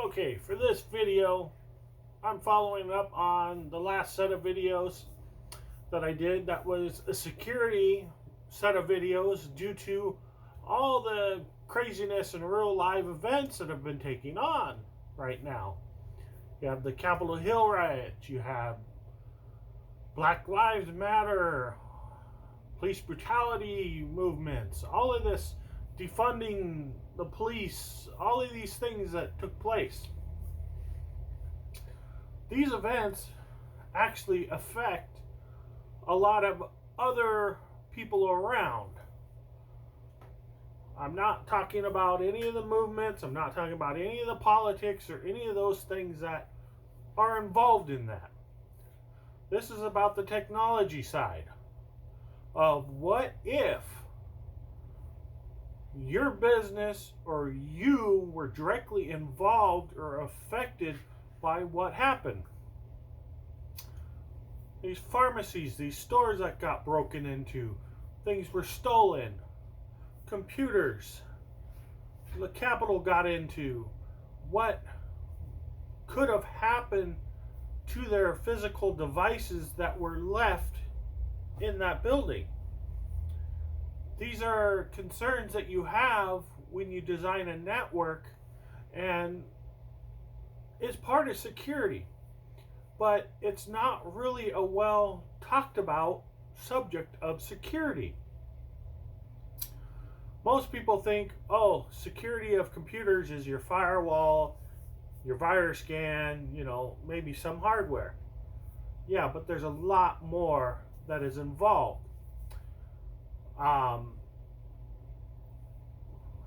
Okay, for this video, I'm following up on the last set of videos that I did. That was a security set of videos due to all the craziness and real live events that have been taking on right now. You have the Capitol Hill riots, you have Black Lives Matter, police brutality movements, all of this defunding the police, all of these things that took place. These events actually affect a lot of other people around. I'm not talking about any of the movements, I'm not talking about any of the politics or any of those things that are involved in that. This is about the technology side of what if your business or you were directly involved or affected by what happened. These pharmacies, these stores that got broken into, things were stolen, computers, the Capitol got into, what could have happened to their physical devices that were left in that building. These are concerns that you have when you design a network, and it's part of security, but it's not really a well talked about subject of security. Most people think, oh, security of computers is your firewall, your virus scan, maybe some hardware. Yeah, but there's a lot more that is involved.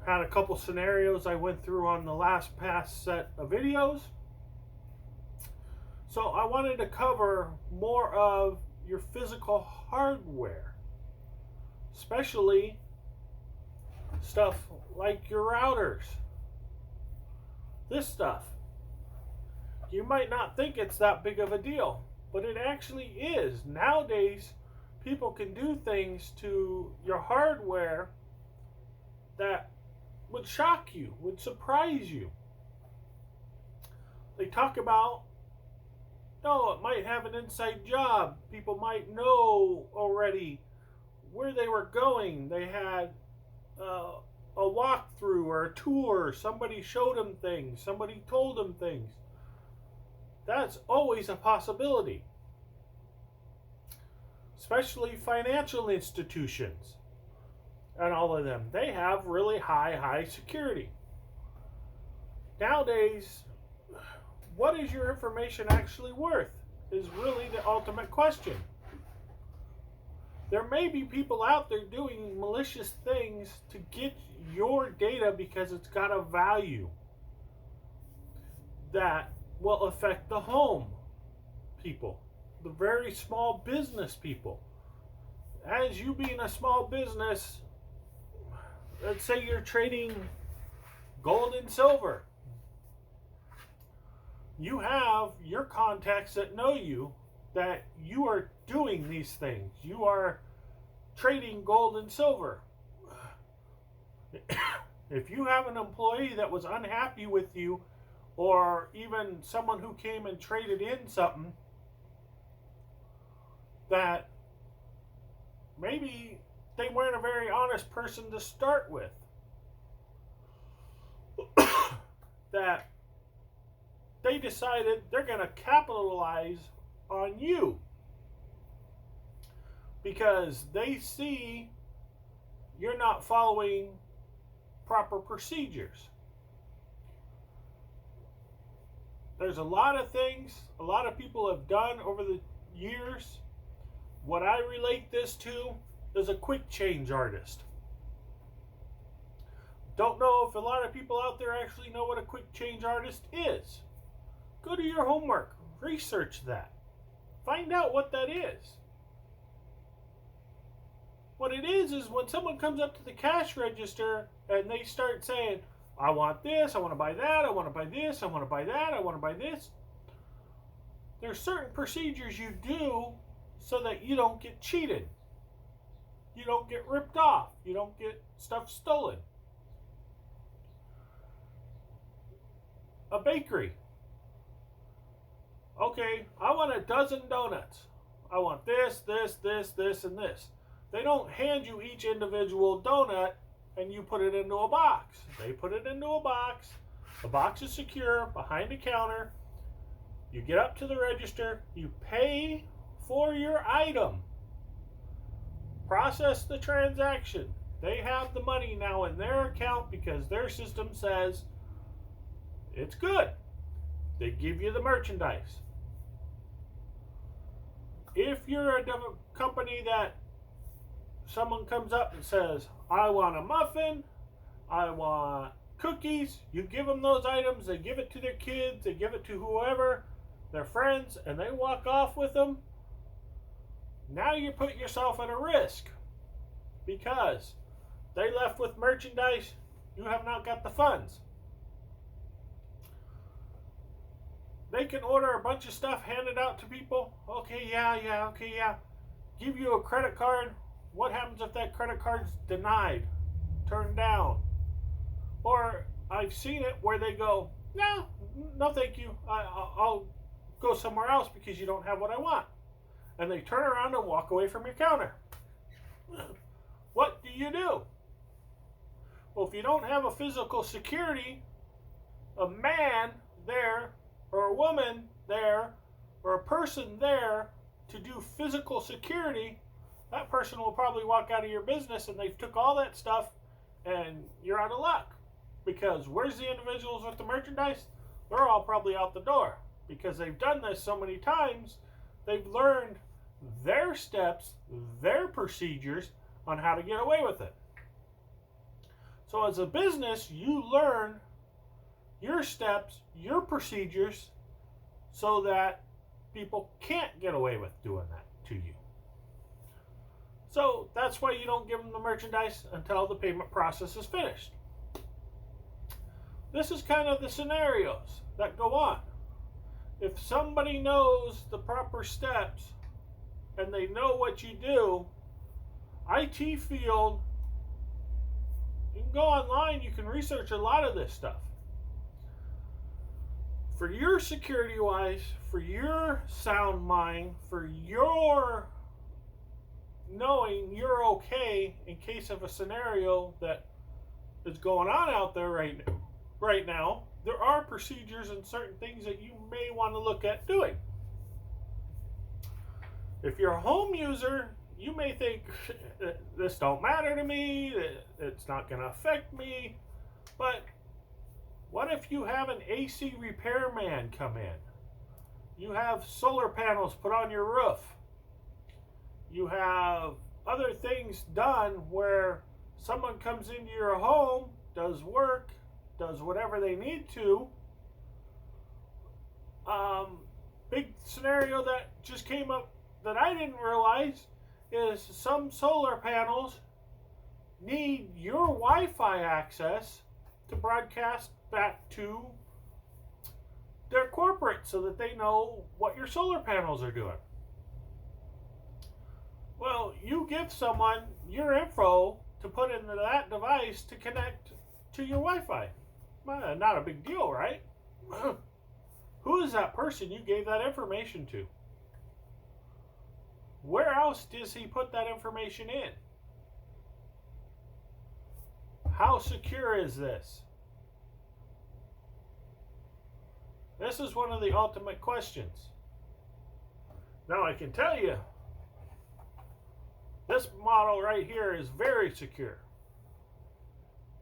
Had a couple scenarios I went through on the past set of videos. So I wanted to cover more of your physical hardware, especially stuff like your routers. This stuff. You might not think it's that big of a deal, but it actually is. Nowadays, people can do things to your hardware that would shock you, would surprise you. They talk about, it might have an inside job. People might know already where they were going. They had a walkthrough or a tour. Somebody showed them things. Somebody told them things. That's always a possibility. Especially financial institutions and all of them. They have really high security. Nowadays, what is your information actually worth is really the ultimate question. There may be people out there doing malicious things to get your data because it's got a value that will affect the home people, the very small business people. As you being a small business, let's say you're trading gold and silver. You have your contacts that know you, that you are doing these things. You are trading gold and silver. If you have an employee that was unhappy with you, or even someone who came and traded in something that maybe they weren't a very honest person to start with, that they decided they're going to capitalize on you because they see you're not following proper procedures. There's a lot of things a lot of people have done over the years. What I relate this to is a quick change artist. Don't know if a lot of people out there actually know what a quick change artist is. Go do your homework, research that, find out what that is. What it is when someone comes up to the cash register and they start saying, I want this, I want to buy that, I want to buy this, I want to buy that, I want to buy this. There's certain procedures you do so that you don't get cheated. You don't get ripped off. You don't get stuff stolen. a bakery. Okay, I want a dozen donuts. I want this, this, this, this, and this. They don't hand you each individual donut and you put it into a box. They put it into a box. The box is secure behind the counter. You get up to the register. You pay for your item. Process the transaction. They have the money now in their account because their system says it's good. They give you the merchandise. If you're a company that someone comes up and says, I want a muffin, I want cookies, you give them those items, they give it to their kids, they give it to whoever, their friends, and they walk off with them, now you put yourself at a risk because they left with merchandise, you have not got the funds. They can order a bunch of stuff handed out to people. Okay, yeah. Give you a credit card. What happens if that credit card's denied, turned down? Or I've seen it where they go, no thank you. I'll go somewhere else because you don't have what I want. And they turn around and walk away from your counter. What do you do? Well, if you don't have a physical security, a man there, or a woman there, or a person there to do physical security, that person will probably walk out of your business and they've took all that stuff and you're out of luck. Because where's the individuals with the merchandise? They're all probably out the door. Because they've done this so many times, they've learned their steps, their procedures on how to get away with it. So as a business, you learn your steps, your procedures, so that people can't get away with doing that to you. So that's why you don't give them the merchandise until the payment process is finished. This is kind of the scenarios that go on. If somebody knows the proper steps and they know what you do, IT field, you can go online, you can research a lot of this stuff. For your security wise, for your sound mind, for your knowing you're okay in case of a scenario that is going on out there right now, there are procedures and certain things that you may want to look at doing. If you're a home user, you may think, this don't matter to me, it's not going to affect me, but what if you have an AC repairman come in? You have solar panels put on your roof. You have other things done where someone comes into your home, does work, does whatever they need to. Big scenario that just came up that I didn't realize is some solar panels need your Wi-Fi access to broadcast back to their corporate so that they know what your solar panels are doing. Well, you give someone your info to put into that device to connect to your Wi-Fi. Well, not a big deal, right? Who is that person you gave that information to? Where else does he put that information in? How secure is this? This is one of the ultimate questions. Now I can tell you, this model right here is very secure.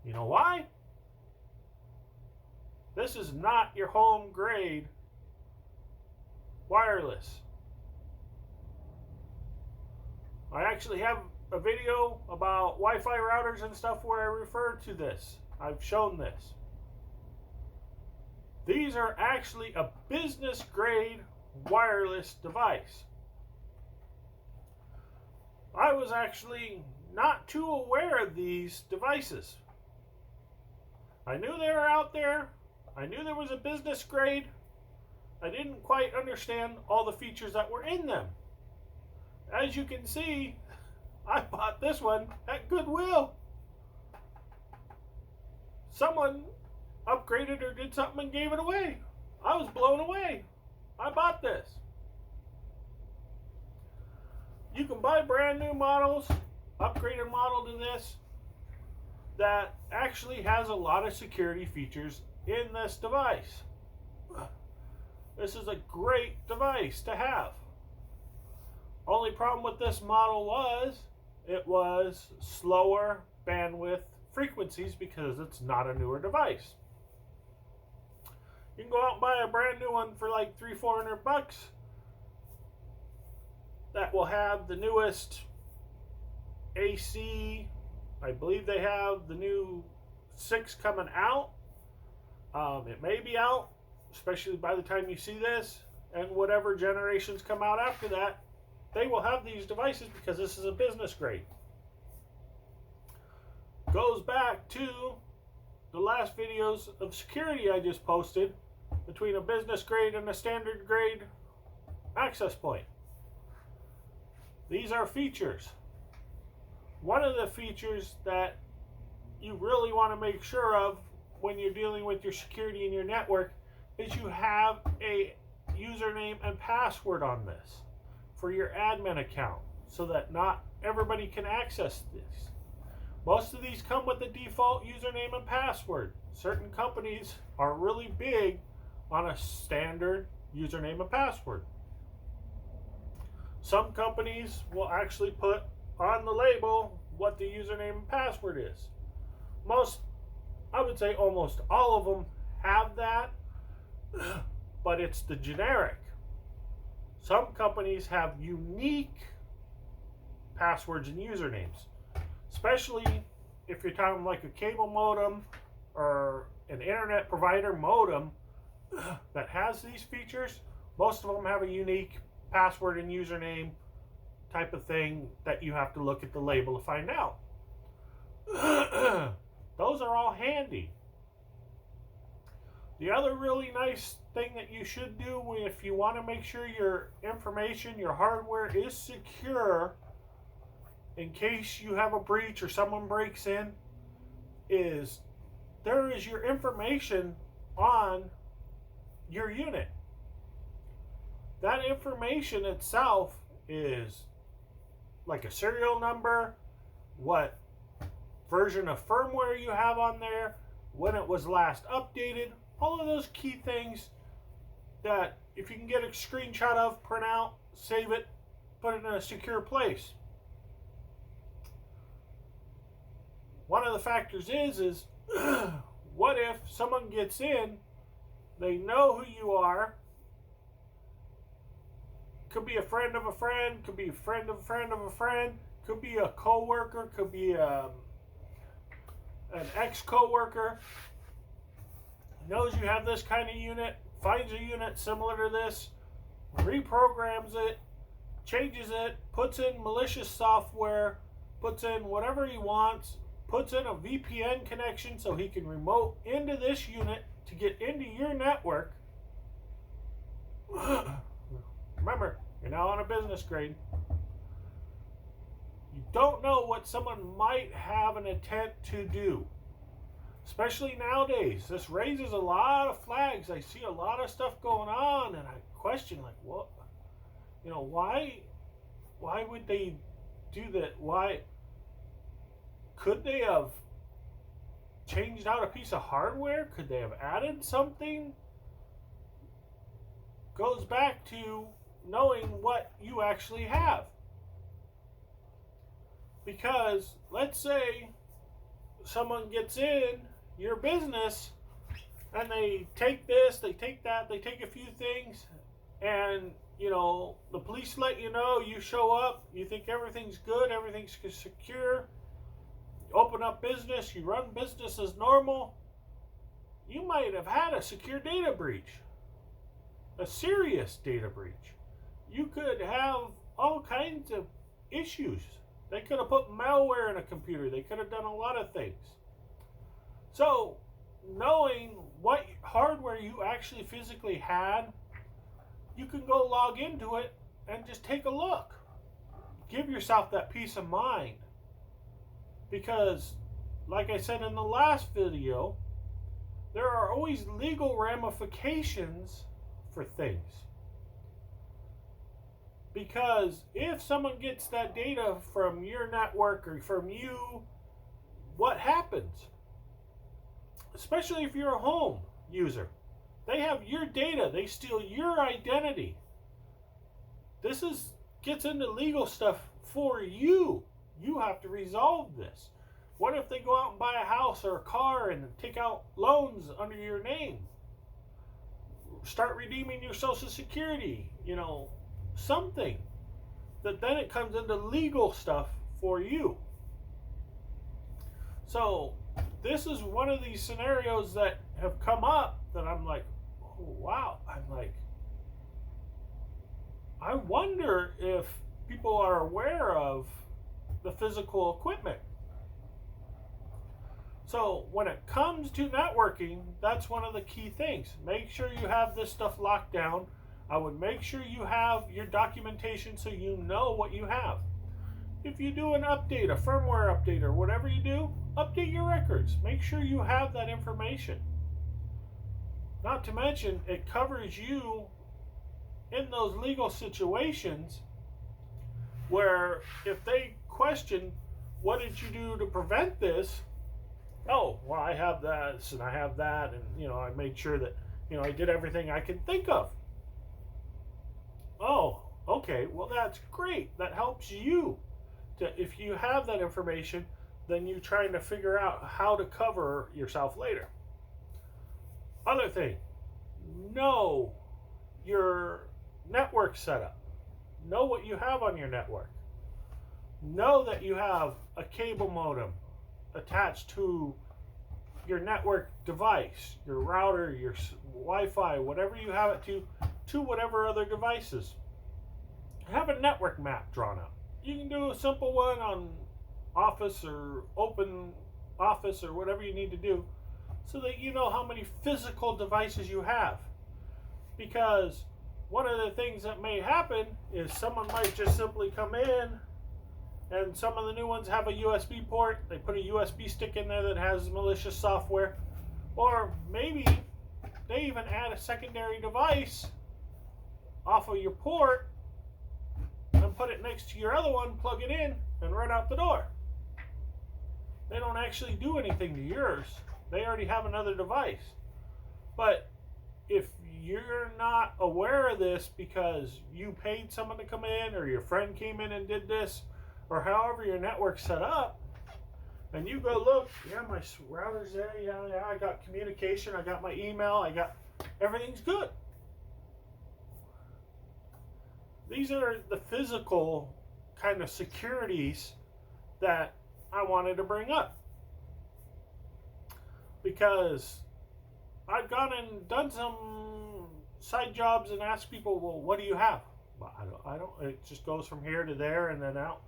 You know why? This is not your home grade wireless. I actually have a video about Wi-Fi routers and stuff where I refer to this. I've shown this. These are actually a business grade wireless device. I was actually not too aware of these devices. I knew they were out there. I knew there was a business grade. I didn't quite understand all the features that were in them. As you can see, I bought this one at Goodwill. Someone upgraded or did something and gave it away. I was blown away. I bought this. You can buy brand new models, upgraded model to this, that actually has a lot of security features in this device. This is a great device to have. Only problem with this model was it was slower bandwidth frequencies because it's not a newer device. You can go out and buy a brand new one for like $300-400 that will have the newest AC. I believe they have the new 6 coming out. It may be out, especially by the time you see this, and whatever generations come out after that, they will have these devices because this is a business grade. Goes back to the last videos of security I just posted between a business grade and a standard grade access point. These are features. One of the features that you really want to make sure of when you're dealing with your security in your network is you have a username and password on this for your admin account so that not everybody can access this. Most of these come with a default username and password. Certain companies are really big on a standard username and password. Some companies will actually put on the label what the username and password is. Most, I would say almost all of them have that, but it's the generic. Some companies have unique passwords and usernames, especially if you're talking like a cable modem or an internet provider modem that has these features. Most of them have a unique password and username type of thing that you have to look at the label to find out. Those are all handy. The other really nice thing that you should do if you want to make sure your information, your hardware is secure in case you have a breach or someone breaks in, is there is your information on your unit. That information itself is like a serial number, what version of firmware you have on there, when it was last updated, all of those key things that if you can get a screenshot of, print out, save it, put it in a secure place. One of the factors is what if someone gets in, they know who you are, could be a friend of a friend, could be a friend of a friend of a friend, could be a co-worker, could be an ex-co-worker, knows you have this kind of unit, finds a unit similar to this, reprograms it, changes it, puts in malicious software, puts in whatever he wants, puts in a VPN connection so he can remote into this unit to get into your network. Remember, you're now on a business grade. You don't know what someone might have an intent to do. Especially nowadays. This raises a lot of flags. I see a lot of stuff going on and I question like, what? You know, why would they do that? Why could they have changed out a piece of hardware? Could they have added something? Goes back to knowing what you actually have. Because let's say someone gets in your business and they take this, they take that, they take a few things, and you know, the police let you know, you show up, you think everything's good, everything's secure, you open up business, you run business as normal, you might have had a secure data breach, a serious data breach. You could have all kinds of issues. They could have put malware in a computer. They could have done a lot of things. So, knowing what hardware you actually physically had, you can go log into it and just take a look. Give yourself that peace of mind. Because, like I said in the last video, there are always legal ramifications for things. Because if someone gets that data from your network or from you, what happens? Especially if you're a home user. They have your data. They steal your identity. This gets into legal stuff for you. You have to resolve this. What if they go out and buy a house or a car and take out loans under your name? Start redeeming your Social Security, something. That then it comes into legal stuff for you. So this is one of these scenarios that have come up that I'm like, oh, wow. I wonder if people are aware of the physical equipment. So when it comes to networking, that's one of the key things. Make sure you have this stuff locked down. I would make sure you have your documentation so you know what you have. If you do an update, a firmware update, or whatever you do, update your records. Make sure you have that information. Not to mention, it covers you in those legal situations where if they question, what did you do to prevent this? Oh, well, I have this and I have that, and I made sure that I did everything I could think of. Oh, okay, well, that's great. That helps you. If you have that information, then you're trying to figure out how to cover yourself later. Other thing, know your network setup. Know what you have on your network. Know that you have a cable modem attached to your network device, your router, your Wi-Fi, whatever you have it to whatever other devices. Have a network map drawn up. You can do a simple one on Office or Open Office or whatever you need to do so that you know how many physical devices you have. Because one of the things that may happen is someone might just simply come in, and some of the new ones have a USB port. They put a USB stick in there that has malicious software. Or maybe they even add a secondary device off of your port and put it next to your other one, plug it in, and run out the door. They don't actually do anything to yours. They already have another device. But if you're not aware of this because you paid someone to come in, or your friend came in and did this, or however your network's set up, and you go look, yeah, my router's there, yeah, I got communication, I got my email, everything's good. These are the physical kind of securities that I wanted to bring up. Because I've gone and done some side jobs and asked people, well, what do you have? Well, I don't, it just goes from here to there and then out.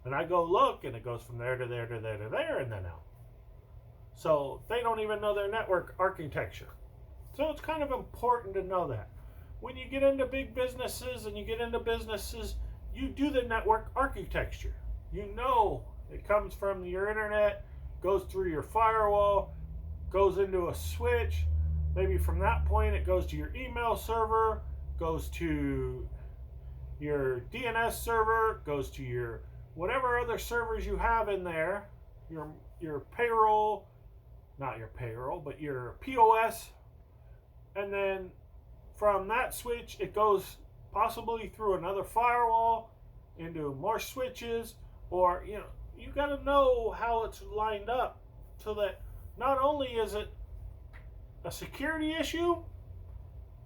And I go look, and it goes from there to there to there to there and then out. So they don't even know their network architecture. So it's kind of important to know that. When you get into big businesses and you get into businesses, you do the network architecture. You know it comes from your internet, goes through your firewall, goes into a switch. Maybe from that point it goes to your email server, goes to your DNS server, goes to your whatever other servers you have in there, your payroll, not your payroll, but your POS, and then from that switch it goes possibly through another firewall into more switches, or you got to know how it's lined up so that not only is it a security issue,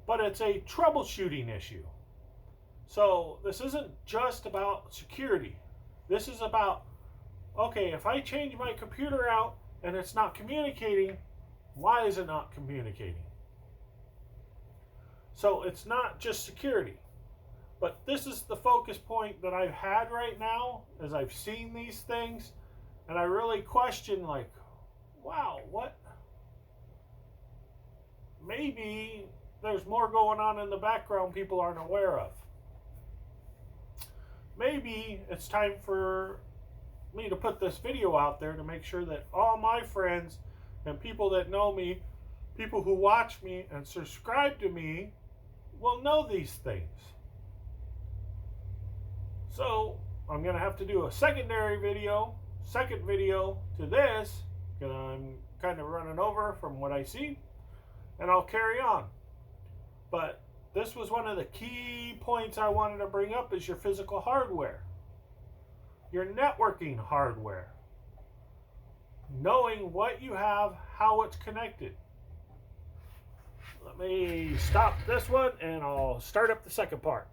but it's a troubleshooting issue. So this isn't just about security. This is about, okay, if I change my computer out and it's not communicating, why is it not communicating? So it's not just security. But this is the focus point that I've had right now as I've seen these things, and I really question, like, wow, what? Maybe there's more going on in the background people aren't aware of. Maybe it's time for me to put this video out there to make sure that all my friends and people that know me People who watch me and subscribe to me will know these things. So I'm going to have to do a second video to this, because I'm kind of running over from what I see, and I'll carry on. But this was one of the key points I wanted to bring up, is your physical hardware, your networking hardware, knowing what you have, how it's connected. Let me stop this one and I'll start up the second part.